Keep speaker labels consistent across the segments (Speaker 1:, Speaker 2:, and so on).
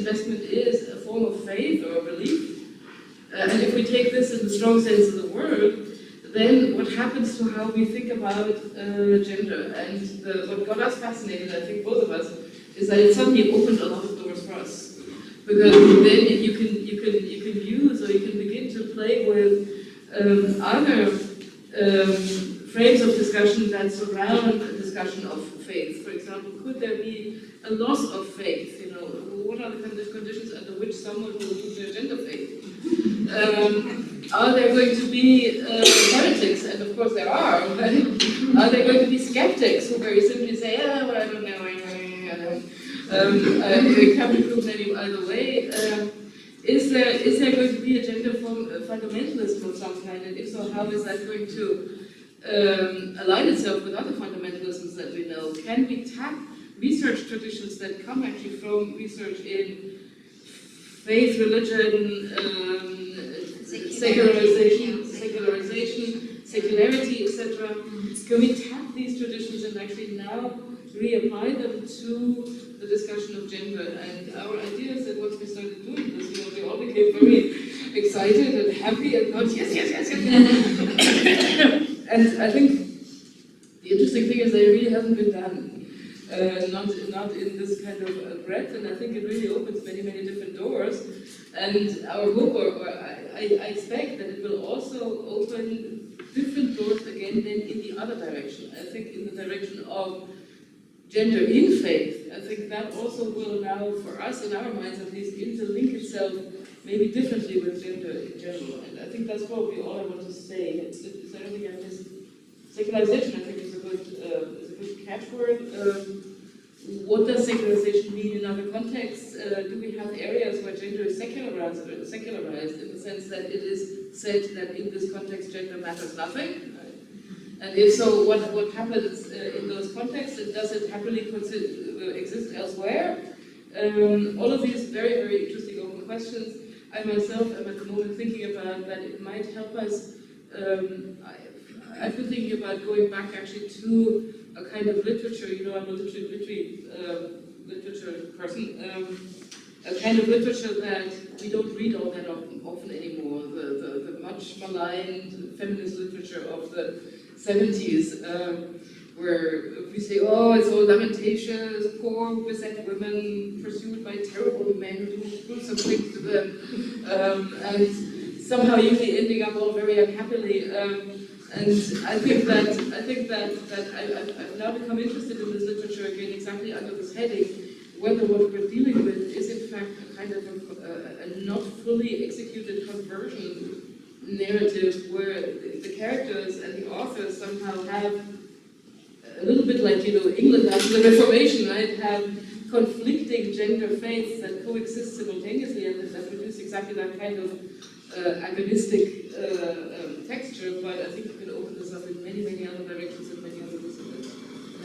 Speaker 1: investment is a form of faith or belief, and if we take this in the strong sense of the word, then what happens to how we think about gender? And what got us fascinated, I think both of us, is that it suddenly opened a lot of doors for us. Because then you can use, or you can begin to play with other frames of discussion that surround a discussion of faith. For example, could there be a loss of faith? You know, what are the kind of conditions under which someone will lose their gender faith? Are there going to be heretics? And of course there are. Right? Are there going to be skeptics who very simply say, oh, well, I don't know, it can't be proven either way? Is there going to be a gender fundamentalism of some kind? And if so, how is that going to align itself with other fundamentalisms that we know? Can we tap research traditions that come actually from research in faith, religion, secularization, secularity, etc.? Can we tap these traditions and actually now reapply them to the discussion of gender? And our idea is that once we started doing this, you know, we all became very excited and happy and thought, yes. And I think the interesting thing is that it really hasn't been done. Not in this kind of breadth, and I think it really opens many different doors. And our hope, or I expect that it will also open different doors again then in the other direction. I think in the direction of gender in faith. I think that also will allow for us, in our minds at least, interlink itself maybe differently with gender in general. And I think that's probably all I want to say. Is there anything I missed? Secularization, I think, is a good catchword. What does secularization mean in other contexts? Do we have areas where gender is secularized in the sense that it is said that in this context gender matters nothing? Right? And if so, what happens in those contexts? And does it happily exist elsewhere? All of these very interesting open questions. I myself am at the moment thinking about that it might help us. I've been thinking about going back actually to a kind of literature. You know, I'm a literature person. A kind of literature that we don't read all that often anymore. The much maligned feminist literature of the 70s, where we say, oh, it's all lamentations, poor beset women pursued by terrible men who do some things to them, and somehow usually ending up all very unhappily. And I think that I've now become interested in this literature again exactly under this heading, whether what we're dealing with is in fact a kind of a not fully executed conversion narrative where the characters and the authors somehow have a little bit like, you know, England after the Reformation, right, have conflicting gender faiths that coexist simultaneously and that produce exactly that kind of agonistic texture. But I think you can open this up in many other directions and many other disciplines.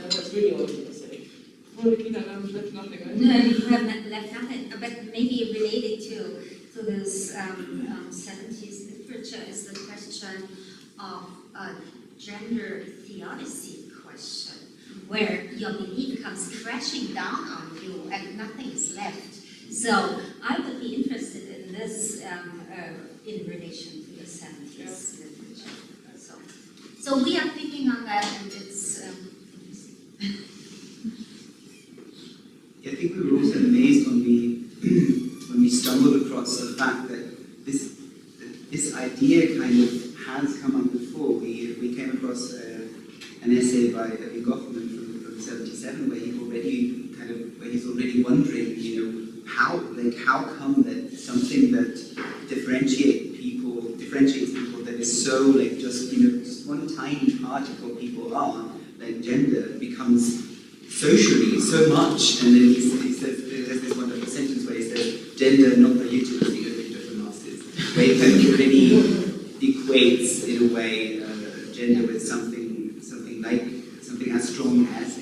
Speaker 1: That's really all I want to say. Well, Regina, I've left nothing, right?
Speaker 2: No, you have left nothing, but maybe related to this 70s literature is the question of gender theodicy question, where your belief comes crashing down on you and nothing is left. So I would be interested in this in relation to the 70s literature. So we are thinking on that, and it's interesting.
Speaker 3: I think we were also amazed when we stumbled across the fact that this idea kind of has come up before. We came across an essay by Erwin Goffman from 77 where he's already wondering, you know, how come that something that differentiates people that is so like just, you know, just one tiny part of what people are, like gender, becomes socially so much. And then he says, there's this wonderful sentence where he says, gender not the utility of the masses, where he kind of really equates in a way gender with something as strong as a